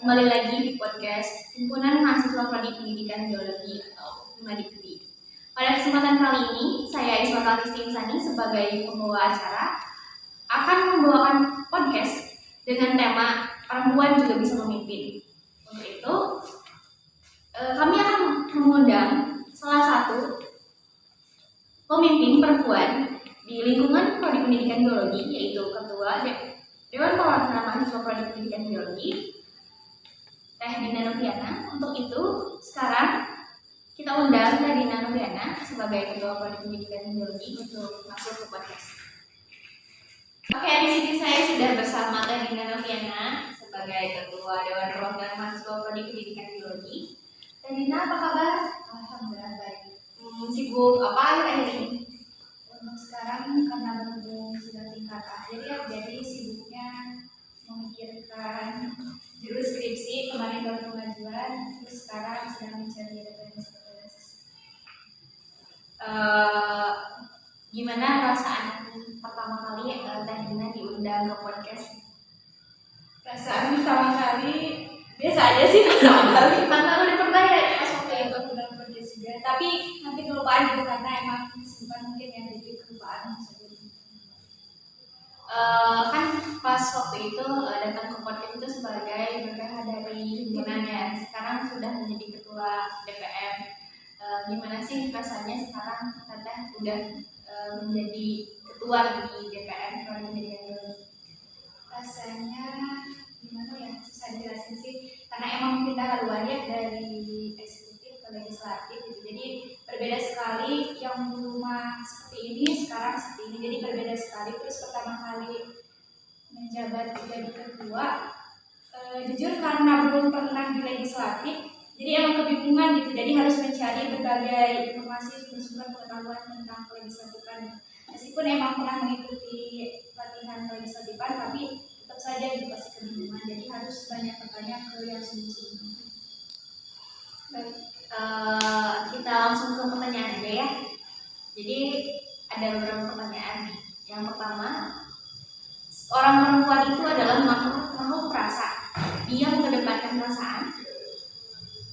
Kembali lagi di podcast Himpunan Mahasiswa Prodi Pendidikan Geologi atau Himadikti. Pada kesempatan kali ini, saya Iswata Kristi Insani sebagai pembawa acara akan membawakan podcast dengan tema perempuan juga bisa memimpin. Untuk itu, kami akan mengundang salah satu pemimpin perempuan di lingkungan Prodi Pendidikan Geologi, yaitu Ketua Dewan Perwakilan Mahasiswa Prodi Pendidikan Geologi, Teh Dina Noviana. Untuk itu, sekarang kita undang Teh Dina Noviana sebagai Ketua Prodi Pendidikan Geologi untuk masuk ke podcast. Oke, di sini saya sudah bersama Teh Dina Noviana sebagai Ketua Dewan Perwakilan Mahasiswa Prodi Pendidikan Geologi. Teh Dina, apa kabar? Alhamdulillah baik. Sibuk apa akhir-akhir ini? Untuk sekarang karena berhubung sudah tingkat akhir ya, jadi sibuknya memikirkan jurus skripsi, kemarin baru pengajuan, terus sekarang sedang mencari referensi. Gimana perasaan pertama kali Teh Dina diundang ke podcast? Perasaan pertama kali biasa aja sih pertama kali. Karena udah pernah ya pas waktu itu. Udah podcast juga, tapi nanti kelupaan gitu karena emang kesibukan mungkin ya, jadi kelupaan maksudnya. Kan pas waktu itu datang ke podcast itu sebagai BPH dari himpunannya. Sekarang sudah menjadi ketua DPM. Gimana sih rasanya sekarang Teteh udah menjadi ketua di DPM Prodi Pendidikan Geologi? Rasanya gimana ya, susah dijelasin sih karena emang pindah haluan ya dari eksekutif ke legislatif gitu. Jadi berbeda sekali, yang dulu mah seperti ini sekarang seperti ini, jadi berbeda sekali. Terus pertama kali menjabat jadi ketua, jujur karena belum pernah di legislatif, jadi emang kebingungan gitu. Jadi harus mencari berbagai informasi, sumber-sumber pengetahuan tentang legislatifan. Meskipun emang pernah mengikuti pelatihan legislatifan, tapi tetap saja itu pasti kebingungan. Jadi harus banyak bertanya ke yang sumber-sumber. Baik, kita langsung ke pertanyaan aja ya. Jadi ada beberapa pertanyaan nih. Yang pertama, orang perempuan itu adalah makhluk perasa. Dia mengedepankan perasaan.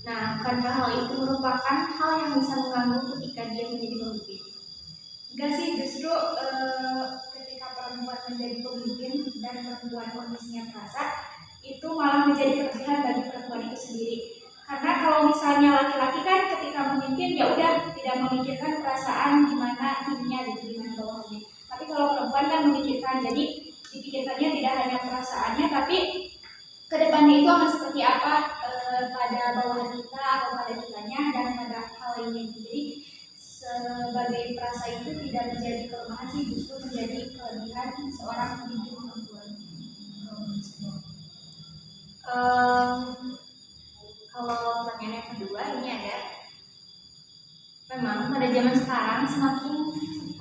Nah, bukankah hal itu merupakan hal yang bisa mengganggu ketika dia menjadi pemimpin? Enggak sih, justru ketika perempuan menjadi pemimpin dan perempuan kondisinya perasa, itu malah menjadi kelebihan bagi perempuan itu sendiri. Karena kalau misalnya laki-laki kan ketika memimpin ya udah tidak memikirkan perasaan gimana timnya gitu, gimana bawahnya. Tapi kalau perempuan kan memikirkan, jadi dipikirkannya tidak hanya perasaannya, tapi kedepannya itu akan seperti apa pada bawahan kita atau pada kitanya dan pada hal lainnya. Jadi sebagai perasa itu tidak menjadi kelemahan sih, justru menjadi kelebihan seorang pemimpin perempuan. Kalau pertanyaan yang kedua ini ada, memang pada zaman sekarang semakin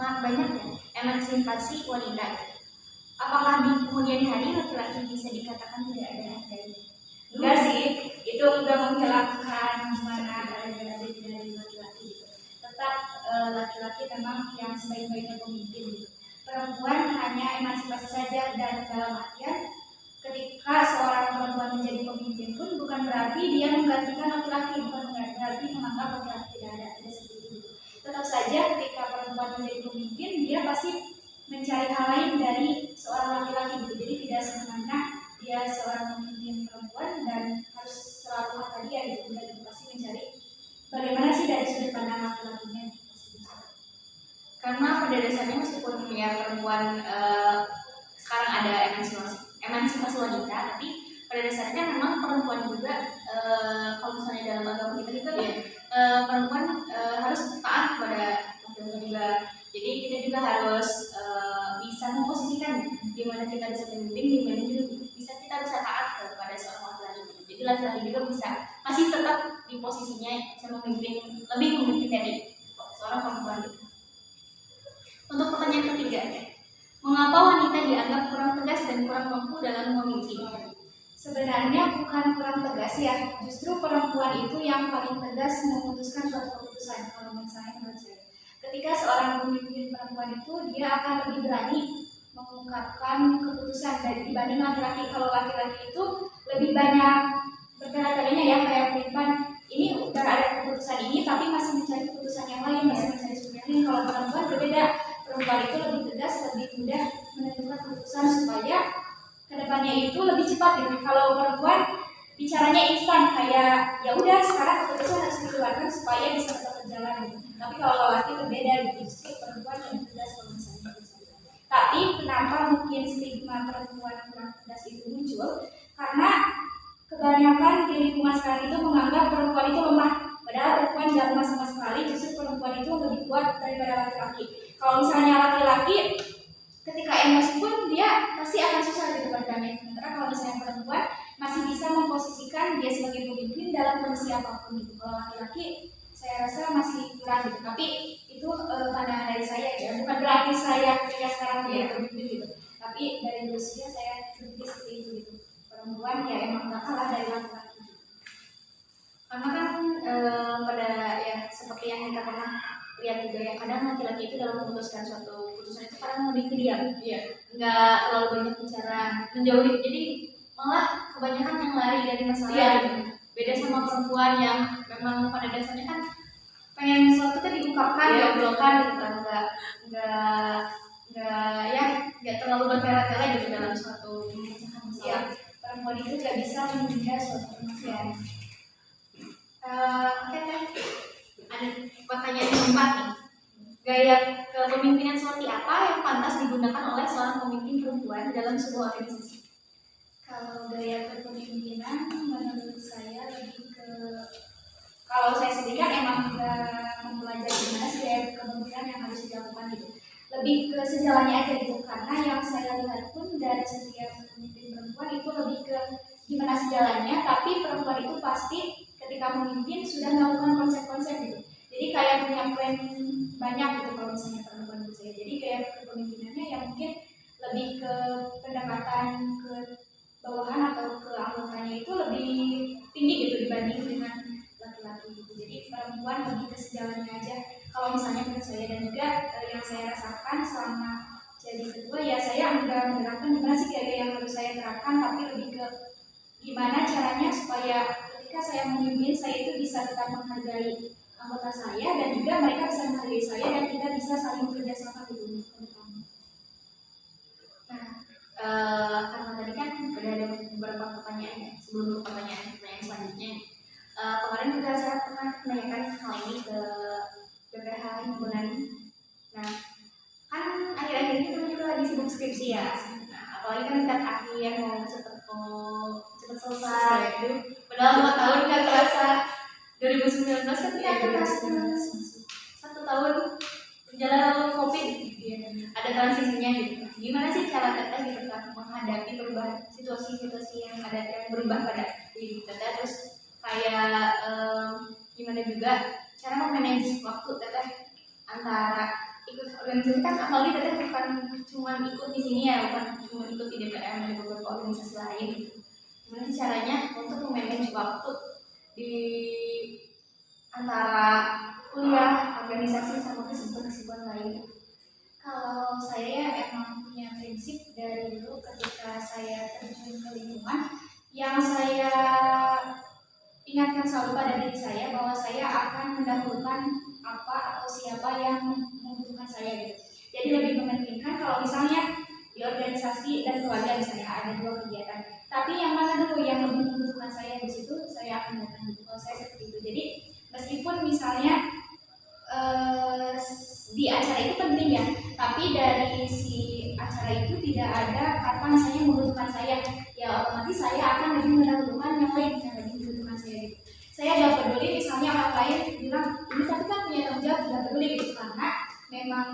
banyak ya emansipasi wanita. Apakah di kemudian hari laki-laki bisa dikatakan tidak ada harganya? Enggak sih, itu udah menghilangkan mana harga-harga dari laki-laki gitu. Tetap laki-laki memang yang sebaik-baiknya pemimpin gitu. Perempuan hanya emansipasi saja, dan dalam artian ketika seorang perempuan menjadi pemimpin pun bukan berarti dia menggantikan laki-laki, bukan berarti menganggap laki-laki tidak ada, tidak seperti itu. Tetap saja ketika perempuan menjadi pemimpin, dia pasti mencari hal lain dari seorang laki-laki gitu. Jadi tidak sebenarnya dia seorang pemimpin perempuan dan harus selalu kata dia gitu, dan pasti mencari bagaimana sih dari sudut pandang laki-lakinya. Karena pada dasarnya meskipun ya perempuan sekarang ada emansipasi wanita, tapi pada dasarnya memang perempuan juga kalau misalnya dalam agama kita juga ya perempuan harus taat kepada laki-laki juga. Jadi kita juga harus bisa memposisikan di mana kita bisa memimpin, di mana juga kita bisa taat kepada seorang laki-laki. Jadi laki-laki juga masih tetap di posisinya bisa lebih memimpin dari seorang perempuan. Untuk pertanyaan ketiga, mengapa wanita dianggap kurang tegas dan kurang mampu dalam memimpin? Sebenarnya bukan kurang tegas ya, justru perempuan itu yang paling tegas memutuskan suatu keputusan. Kalau misalnya menurut saya, ketika seorang pemimpin perempuan itu dia akan lebih berani mengungkapkan keputusan dibanding laki-laki. Kalau laki-laki itu lebih banyak berkali-kalinya ya kayak pelimpan ini udah ada keputusan ini tapi masih mencari keputusan yang lain, masih mencari solusi yang lain. Kalau perempuan berbeda, perempuan itu lebih tegas, lebih mudah menentukan keputusan supaya kedepannya itu lebih cepat gitu. Kalau perempuan bicaranya instan, kayak ya udah sekarang keputusan harus dikeluarkan supaya bisa tetap berjalan gitu. Tapi kalau laki berbeda gitu, justru perempuan lebih tegas kalau misalnya gitu. Tapi kenapa mungkin stigma perempuan kurang tegas itu muncul? Karena kebanyakan di lingkungan sekarang itu menganggap perempuan itu lemah. Padahal perempuan tidak lemah sama sekali, justru perempuan itu lebih kuat daripada laki-laki. Kalau misalnya laki-laki ketika emosi pun dia pasti akan susah gitu berdamai. Sementara kalau misalnya perempuan masih bisa memposisikan dia sebagai pemimpin dalam kondisi apapun gitu. Kalau laki-laki saya rasa masih kurang gitu. Tapi itu pandangan dari saya ya. Bukan berarti saya ketika sekarang menjadi pemimpin gitu. Tapi dari usia saya berpikir seperti itu gitu. Perempuan ya emang gak kalah dari laki-laki. Karena kan pada ya seperti yang kita pernah lihat juga ya, kadang laki-laki itu dalam memutuskan suatu keputusan itu kadang lebih ke diam, nggak terlalu banyak bicara, menjauhi. Jadi malah kebanyakan yang lari dari masalah. Beda sama perempuan yang memang pada dasarnya kan pengen sesuatu kan diungkapkan, diobrolkan gitu kan, nggak terlalu bertele-tele gitu dalam suatu memecahkan masalah. Perempuan itu nggak bisa menunda suatu permasalahan. Oke teh, ada pertanyaan keempat nih. Gaya kepemimpinan seperti apa yang pantas digunakan oleh seorang pemimpin perempuan dalam sebuah organisasi? Kalau gaya kepemimpinan menurut saya lebih ke, kalau saya sendiri kan emang nggak mempelajari gimana sih gaya kepemimpinan yang harus dilakukan gitu. Lebih ke sejalannya aja gitu, karena yang saya lihat pun dari setiap pemimpin perempuan itu lebih ke gimana sejalannya, tapi perempuan itu pasti ketika memimpin sudah melakukan konsep-konsep gitu. Jadi kayak punya plan banyak gitu kalau misalnya perempuan itu saya. Jadi kayak kepemimpinannya yang mungkin lebih ke pendekatan ke bawahan atau ke anggotanya itu lebih tinggi gitu dibanding dengan laki-laki gitu. Jadi perempuan lebih ke sejalannya aja kalau misalnya menurut saya. Dan juga yang saya rasakan selama jadi ketua ya, saya enggak menerapkan gimana sih kayak yang harus saya terapkan, tapi lebih ke gimana caranya supaya ketika saya memimpin saya itu bisa tetap menghargai anggota saya dan juga mereka bisa menghargai saya dan kita bisa saling bekerja sama gitu untuk ke depan. Nah, karena tadi kan udah ada beberapa pertanyaan ya, sebelum pertanyaan selanjutnya. Kemarin juga saya pernah menanyakan hal ini ke BPH Himpunan. Nah, kan akhir-akhir ini kita juga lagi sibuk skripsi ya. Nah, apalagi kan dekat akhir mau cepet selesai. Padahal 4 tahun nggak terasa. 2019 kan kita kelas 1 tahun berjalan lalu COVID, ada transisinya gitu. Gimana sih cara teteh gitu kan menghadapi perubahan situasi-situasi yang ada yang berubah pada diri teteh, terus kayak gimana juga cara memanage waktu teteh antara ikut organisasi kan, apalagi teteh bukan cuma ikut di sini ya, bukan cuma ikut di DPM, di beberapa organisasi lain. Gimana sih caranya untuk memanage waktu di antara kuliah, organisasi sama kesibukan lain? Kalau saya emang punya prinsip dari dulu ketika saya terjun ke lingkungan, yang saya ingatkan selalu pada diri saya bahwa saya akan mendahulukan apa atau siapa yang membutuhkan saya gitu. Jadi lebih mementingkan kalau misalnya di organisasi dan keluarga misalnya ada 2 kegiatan, tapi yang mana dulu yang lebih membutuhkan saya di situ saya akan datang gitu. Kalau saya seperti itu. Jadi meskipun misalnya di acara itu penting ya, tapi dari si acara itu tidak ada kata misalnya membutuhkan saya, ya otomatis saya akan lebih mendahulukan yang lain yang lebih membutuhkan saya gitu. Saya gak peduli misalnya orang lain bilang ini tapi kan punya tanggung jawab, gak peduli gitu, karena memang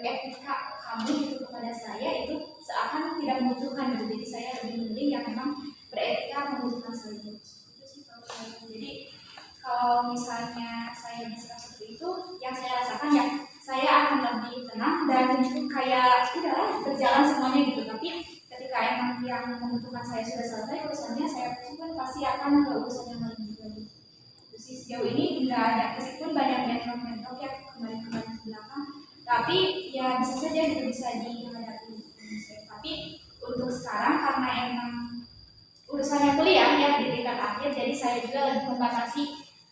etika kamu gitu kepada saya itu seakan tidak membutuhkan gitu. Jadi saya lebih memilih yang memang beretika membutuhkan saya gitu. Itu sih kalau saya. Jadi kalau misalnya saya bisa seperti itu, yang saya rasakan ya saya akan lebih tenang dan kayak udahlah berjalan semuanya gitu. Tapi ketika emang yang membutuhkan saya sudah selesai urusannya, saya pun pasti akan ke urusan yang lain juga gitu. Terus sejauh ini nggak ada, meskipun banyak bentrok ya kemarin-kemarin ke belakang, tapi ya bisa saja itu bisa dihadapi. Tapi untuk sekarang karena emang urusannya kuliah ya di tingkat saya juga lagi membatasi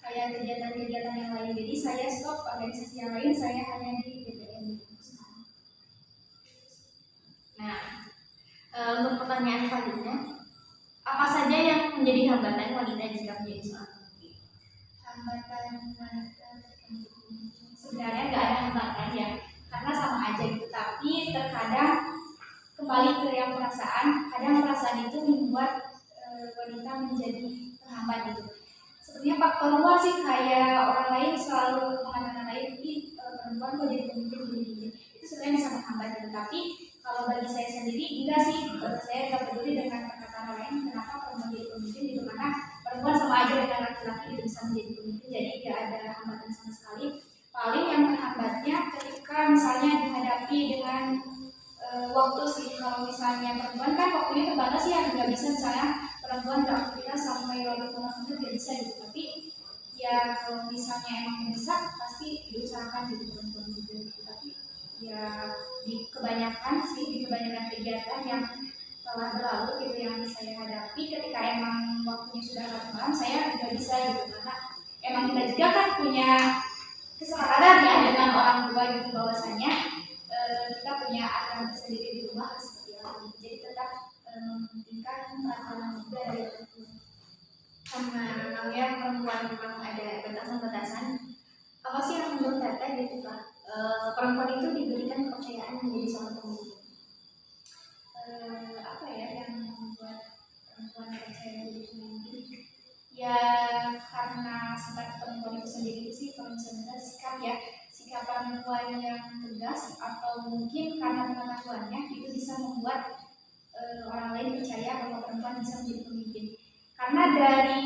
kayak kegiatan-kegiatan yang lain. Jadi saya stop organisasi yang lain, saya hanya di DPM. Nah, untuk pertanyaan selanjutnya, apa saja yang menjadi hambatan wanita jika menjadi seorang pemimpin? Hambatan wanita Sebenarnya nggak ada hambatan ya, karena sama aja gitu. Tapi terkadang kembali ke yang perasaan, kadang perasaan itu membuat wanita menjadi terhambat gitu. Sebenarnya faktor luar sih, kayak orang lain selalu mengatakan lain, perempuan kok jadi pemimpin gini-gini. Itu sebenarnya bisa menghambat gitu. Tapi kalau bagi saya sendiri enggak sih, saya nggak peduli dengan perkataan orang lain kenapa perempuan jadi pemimpin gitu, karena perempuan sama aja dengan laki-laki itu bisa menjadi pemimpin, jadi tidak ada hambatan sama sekali. Paling yang terhambatnya ketika misalnya dihadapi dengan waktu sih. Kalau misalnya perempuan kan waktunya terbatas ya, nggak bisa misalnya perempuan beraktivitas sampai 24 menit nggak bisa gitu. Tapi ya kalau misalnya emang bisa pasti diusahakan gitu perempuan juga gitu. Tapi ya di kebanyakan kegiatan yang telah berlalu gitu yang saya hadapi, ketika emang waktunya sudah malam saya nggak bisa gitu, karena emang kita juga kan punya kesepakatan ya dengan orang tua gitu, bahwasanya kita punya aturan tersendiri di rumah seperti apa. Jadi tetap mementingkan peraturan juga dari orang tua. Karena memangnya perempuan memang ada batasan-batasan. Apa sih yang menurut Teteh gitu Pak? Perempuan itu diberikan kepercayaan menjadi seorang pemimpin. Apa ya yang membuat perempuan percaya menjadi pemimpin? Ya karena sifat perempuan itu sendiri sih, kalau misalnya sikap perempuan yang tegas, atau mungkin karena pengetahuannya itu bisa membuat orang lain percaya bahwa perempuan bisa menjadi pemimpin. Karena dari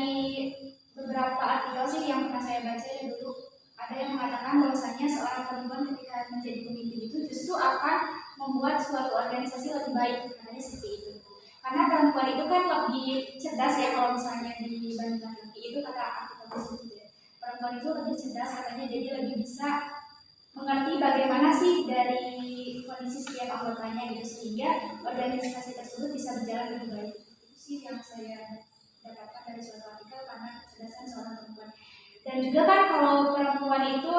beberapa artikel sih yang pernah saya baca ya dulu, ada yang mengatakan bahwasanya seorang perempuan ketika menjadi pemimpin itu justru akan membuat suatu organisasi lebih baik, katanya seperti itu. Karena perempuan itu kan lebih cerdas ya kalau misalnya dibanding laki-laki, itu kata artikel tersebut ya. Perempuan itu lebih cerdas katanya, jadi lebih bisa mengerti bagaimana sih dari kondisi setiap anggotanya gitu, sehingga organisasi tersebut bisa berjalan lebih baik. Itu sih yang saya dapatkan dari suatu artikel karena kecerdasan seorang perempuan. Dan juga kan kalau perempuan itu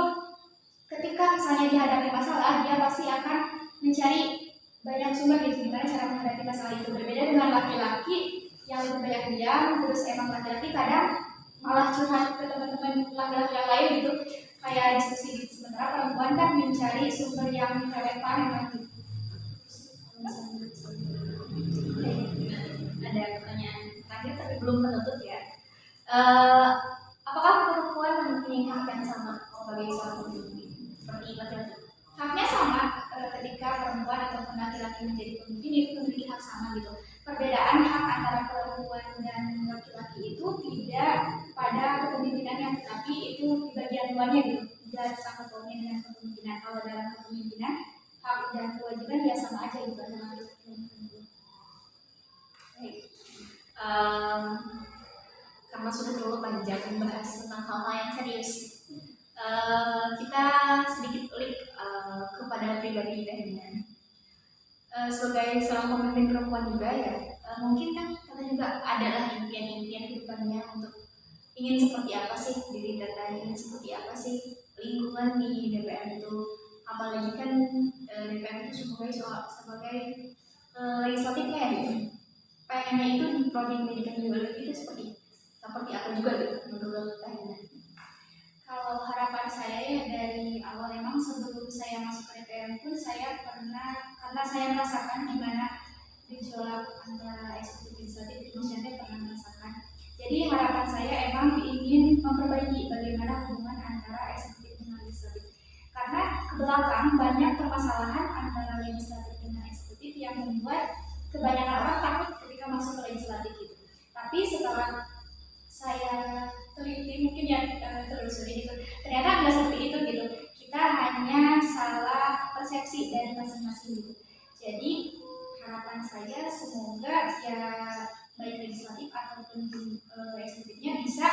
ketika misalnya dihadapi masalah, dia pasti akan mencari banyak sumber gitu, gimana cara menghadapi masalah itu. Berbeda dengan laki-laki yang lebih banyak diam, terus emang laki-laki kadang malah curhat ke teman-teman laki-laki yang lain gitu, kayak diskusi gitu. Sementara perempuan kan mencari sumber yang relevan emang gitu. Ada pertanyaan terakhir tapi belum penutup ya. Apakah perempuan mempunyai hak yang sama sebagai seorang pemimpin seperti laki-laki? Haknya sama, ketika perempuan ataupun laki-laki menjadi pemimpin itu memiliki hak sama gitu. Perbedaan hak antara perempuan dan laki-laki itu tidak pada kepemimpinan yang, tetapi itu di bagian luarnya gitu, tidak sama pautnya dengan kepemimpinan. Kalau dalam kepemimpinan hak dan kewajiban ya sama aja gitu antara laki-laki dan perempuan. Karena sudah terlalu panjang membahas tentang hal-hal yang serius, kita sedikit ulik kepada pribadi Herina. Sebagai seorang pemimpin perempuan juga ya, mungkin kan kita juga adalah impian-impian kehidupannya untuk ingin seperti apa sih diri kita, ingin seperti apa sih lingkungan di DPR itu, apalagi kan DPR itu sebagai legislatifnya ya gitu. Pengennya itu di prodi pendidikan biologi itu seperti apa juga gitu menurut Herina? Kalau harapan saya ya dari awal, memang sebelum saya masuk ke DPR pun saya pernah, karena saya merasakan gimana gejolak antara eksekutif legislatif itu, saya pernah merasakan. Jadi harapan saya emang ingin memperbaiki bagaimana hubungan antara eksekutif dengan legislatif. Karena ke belakang banyak permasalahan antara legislatif dengan eksekutif yang membuat kebanyakan orang takut ketika masuk ke legislatif itu. Tapi setelah saya teliti mungkin ya telusuri gitu, ternyata nggak seperti itu gitu. Kita hanya salah persepsi dari masing-masing gitu. Jadi harapan saya semoga ya baik legislatif ataupun eksekutifnya bisa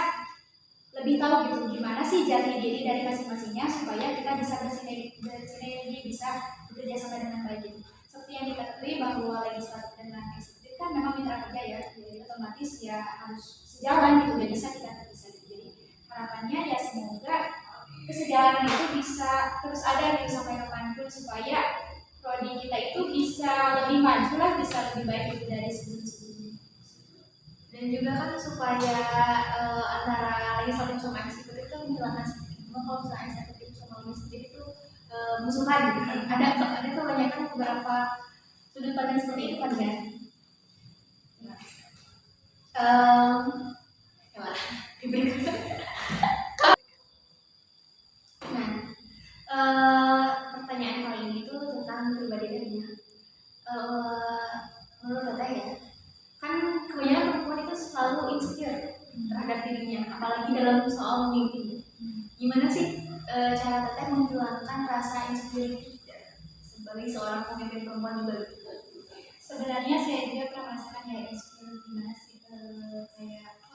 lebih tahu gitu gimana sih jati diri dari masing-masingnya, supaya kita bisa bersinergi, bisa bekerja sama dengan baik gitu. Seperti yang kita ketahui bahwa legislatif dan eksekutif kan memang mitra kerja ya, jadi otomatis ya harus sejalan gitu, dan bisa kita terpisah gitu. Jadi harapannya ya semoga kesejalanan itu bisa terus ada gitu sampai kapanpun, supaya prodi kita itu bisa lebih maju lah, bisa lebih baik gitu dari sebelum-sebelumnya. Dan juga kan supaya antara legislatif sama eksekutif itu menghilangkan stigma. Kalau misalnya eksekutif sama legislatif itu musuhan gitu kan. Ada kebanyakan beberapa sudut pandang seperti itu kan ya. Ya diberikan. Pertanyaan kali ini tuh tentang pribadi dirinya. Menurut Tata ya, kan kebanyakan perempuan itu selalu insecure terhadap dirinya, apalagi dalam soal memimpin. Gimana sih cara Teteh menghilangkan rasa insecure sebagai seorang pemimpin perempuan juga? Sebenarnya saya juga pernah merasakan kayak insecure, gimana sih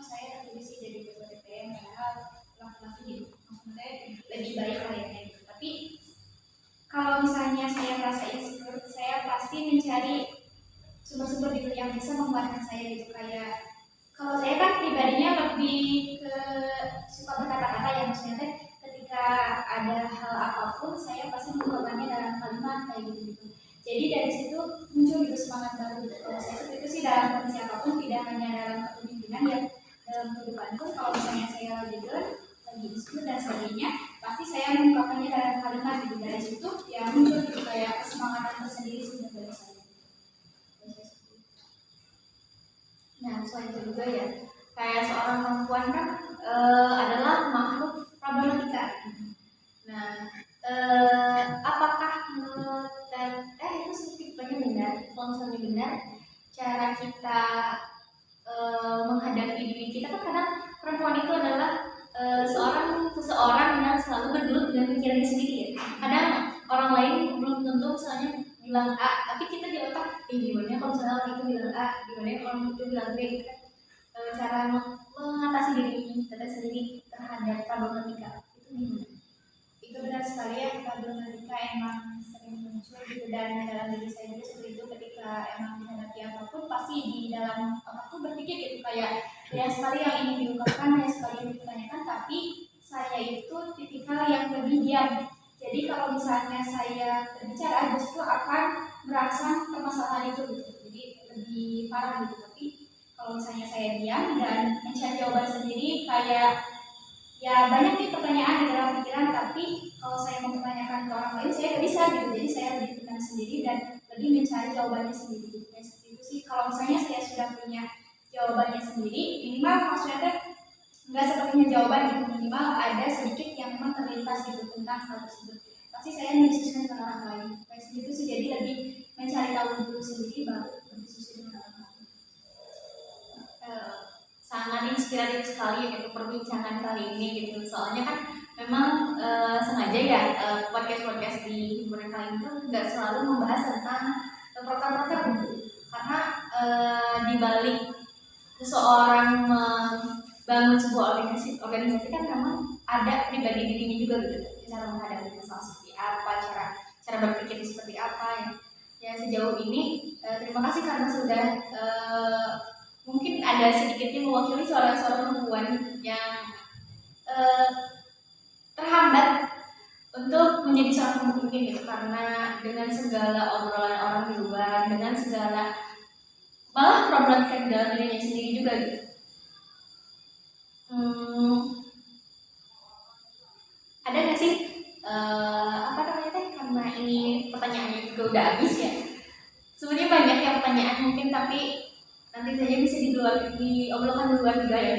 saya terpilih sih jadi ketua DPM, padahal laki-laki maksudnya lebih baik kayaknya gitu. Tapi kalau misalnya saya merasa insecure, saya pasti mencari sumber-sumber gitu yang bisa menguatkan saya gitu. Kayak kalau saya kan pribadinya lebih ke suka berkata-kata, yang maksudnya ketika ada hal apapun saya pasti mengungkapkannya dalam kalimat kayak gitu. Jadi dari situ muncul gitu semangat baru. Kalau saya seperti itu sih dalam kondisi apapun, tidak hanya dalam kepemimpinan ya, dalam kehidupan pun kalau misalnya saya lagi insecure dan sebagainya, pasti saya mengungkapkannya dalam kalimat gitu. Dari situ ya muncul gitu kayak kesemangatan tersendiri sebenarnya dari saya. Nah, selain itu juga ya, kayak seorang perempuan kan adalah makhluk problematika. Nah, apakah menurut itu sedikitnya benar? Kalau misalnya benar, cara kita menghadapi diri kita kan kadang perempuan itu adalah seseorang yang selalu bergelut dengan pikirannya sendiri ya. Kadang orang lain belum tentu misalnya bilang A, tapi kita di otak gimana kalau misalnya orang itu bilang A, gimana orang itu bilang B gitu kan. Cara mengatasi diri kita sendiri terhadap problematika itu gimana? Itu benar sekali ya, problematika emang sering muncul gitu, dan dalam diri saya juga seperti itu. Ketika emang menghadapi apapun pasti di dalam otakku berpikir gitu kayak banyak sekali yang ingin diungkapkan, banyak sekali yang ditanyakan, tapi saya itu tipikal yang lebih diam. Jadi kalau misalnya saya berbicara justru akan merangsang permasalahan itu gitu, jadi lebih parah gitu. Tapi kalau misalnya saya diam dan mencari jawaban sendiri, kayak ya banyak nih pertanyaan di dalam pikiran, tapi kalau saya mau mempertanyakan ke orang lain saya nggak bisa gitu. Jadi saya lebih tenang sendiri dan lebih mencari jawabannya sendiri gitu. Seperti itu sih. Kalau misalnya saya sudah punya jawabannya sendiri, minimal maksudnya nggak sepenuhnya jawaban gitu, minimal ada sedikit yang memang terlintas gitu tentang hal tersebut, pasti saya mendiskusikan dengan orang lain. Seperti itu sih, jadi lebih mencari tahu dulu sendiri baru berdiskusi dengan orang lain. Sangat inspiratif sekali untuk perbincangan kali ini gitu. Soalnya kan memang sengaja ya podcast di himpunan kali ini tuh nggak selalu membahas tentang proker-proker gitu. Karena di balik seseorang membangun sebuah organisasi kan memang ada pribadi dirinya juga gitu. Cara menghadapi masalah seperti apa, cara berpikir seperti apa ya sejauh ini. Terima kasih karena sudah mungkin ada sedikitnya mewakili seorang perempuan yang terhambat untuk menjadi seorang pemimpin gitu, karena dengan segala obrolan orang di luar, dengan segala malah problematika di dalam dirinya sendiri juga gitu. Ada nggak sih apa namanya teh, karena ini pertanyaannya juga udah habis ya. Sebenarnya banyak yang pertanyaan mungkin, tapi nanti saja bisa diobrolkan di luar juga ya.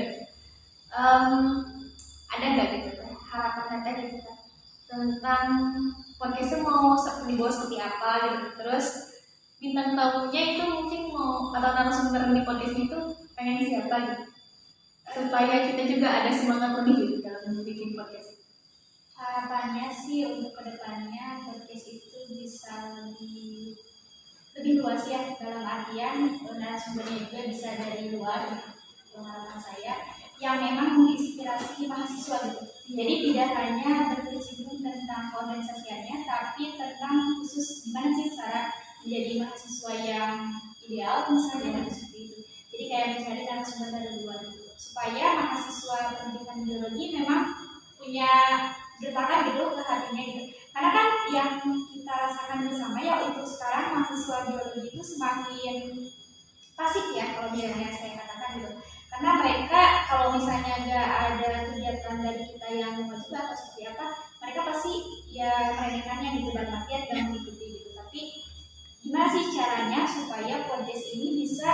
Ada nggak gitu harapan Teteh gitu tentang podcastnya mau dibawa seperti apa gitu, terus bintang tamunya itu mungkin mau atau narasumber di podcast itu pengen siapa gitu, supaya kita juga ada semangat lebih gitu dalam bikin podcast. Harapannya sih untuk kedepannya podcast itu bisa lebih luas ya, dalam artian narasumbernya juga bisa dari luar gitu. Harapan saya yang memang menginspirasi mahasiswa gitu. Jadi tidak hanya berkecimpung tentang organisasinya, tapi tentang khusus gimana sih cara menjadi mahasiswa yang ideal misalnya seperti itu. Jadi kayak mencari narasumber dari luar gitu, supaya biologi memang punya gertakan gitu ke hatinya gitu. Karena kan yang kita rasakan bersama ya untuk sekarang mahasiswa biologi itu semakin pasif ya kalau misalnya saya katakan gitu. Karena mereka kalau misalnya nggak ada kegiatan dari kita yang wajib atau seperti apa, mereka pasti ya meremehkannya gitu dan artian dan mengikuti gitu. Tapi gimana sih caranya supaya podcast ini bisa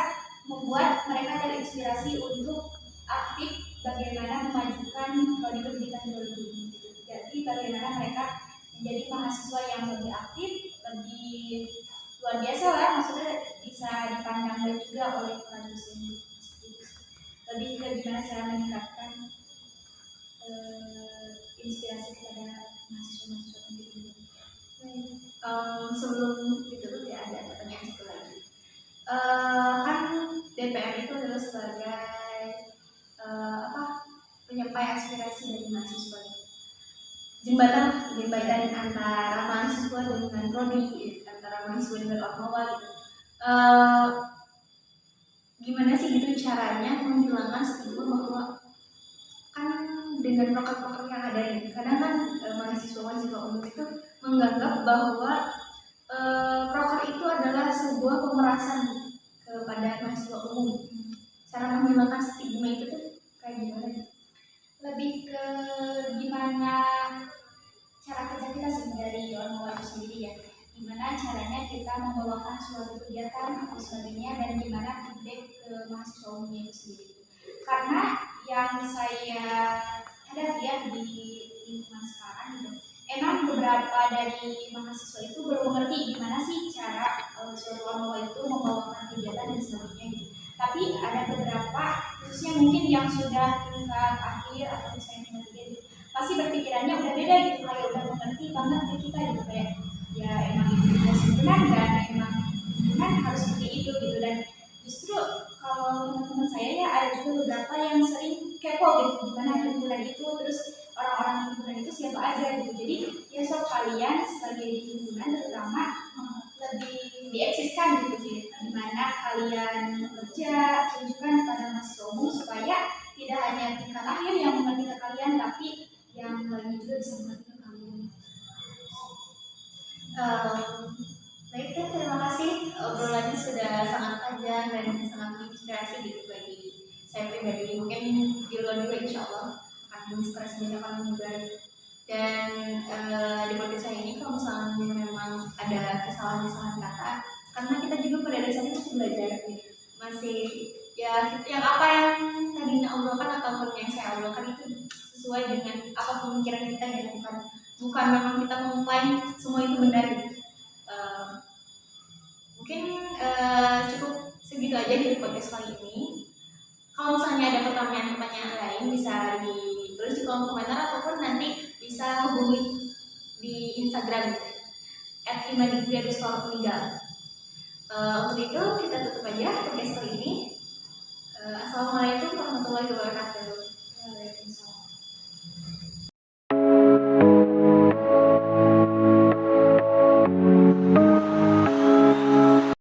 membuat mereka terinspirasi untuk aktif bagaimana memajukan prodi pendidikan biologi ini gitu. Jadi bagaimana mereka menjadi mahasiswa yang lebih aktif, lebih luar biasa lah, maksudnya bisa dipandang baik juga oleh para dosen. Lebih ke gimana cara meningkatkan inspirasi kepada mahasiswa-mahasiswa pendidikan. Sebelum itu tuh ya ada pertanyaan satu lagi. Kan DPR itu adalah sebagai penyampai aspirasi dari mahasiswa. Jembatan antara mahasiswa dengan prodi, antara mahasiswa dengan ormawa gitu. Gimana sih gitu caranya menghilangkan stigma bahwa kan dengan proker-proker yang ada ini, kadang kan mahasiswa umum itu menganggap bahwa proker itu adalah sebuah pemerasan kepada mahasiswa umum. Cara menghilangkan stigma itu tuh kayak gimana? Lebih ke gimana cara kerja kita sih dari ormawa itu sendiri ya. Gimana caranya kita membawakan suatu kegiatan atau sebagainya dan gimana feedback ke mahasiswa umumnya itu sendiri. Karena yang saya hadapi ya di lingkungan sekarang gitu, emang beberapa dari mahasiswa itu belum mengerti gimana sih cara suatu ormawa itu membawakan kegiatan dan sebagainya gitu. Tapi ada beberapa khususnya mungkin yang sudah tingkat akhir atau misalnya tingkat 3 gitu, pasti berpikirannya udah beda gitu, kayak udah mengerti banget ke kita gitu, kayak ya emang itu harus benar dan emang benar harus seperti itu gitu. Dan justru kalau teman-teman saya ya ada juga beberapa yang sering kepo gitu gimana himpunan itu, terus orang-orang himpunan itu siapa aja gitu. Jadi ya sok kalian sebagai di himpunan terutama lebih dieksiskan gitu sih, dimana kalian bekerja tunjukkan pada mahasiswa umum supaya tidak hanya tingkat akhir yang mengerti ke kalian, tapi yang lainnya juga bisa mengerti ke kalian. Baik, terima kasih, obrolannya sudah sangat panjang dan sangat menginspirasi gitu bagi saya pribadi. Mungkin di luar juga insya Allah akan menginspirasi banyak orang juga. Dan di podcast saya ini kalau misalnya memang ada kesalahan-kesalahan kata, karena kita juga pada dasarnya masih belajar gitu. Masih ya yang apa yang tadinya obrolkan ataupun yang saya obrolkan itu sesuai dengan apa pemikiran kita ya, bukan memang kita mengklaim semua itu benar gitu. Mungkin cukup segitu aja di podcast kali ini. Kalau misalnya ada pertanyaan-pertanyaan lain bisa ditulis di kolom komentar ataupun nanti bisa hubungi di Instagram @imadikri_meninggal. Untuk itu kita tutup aja.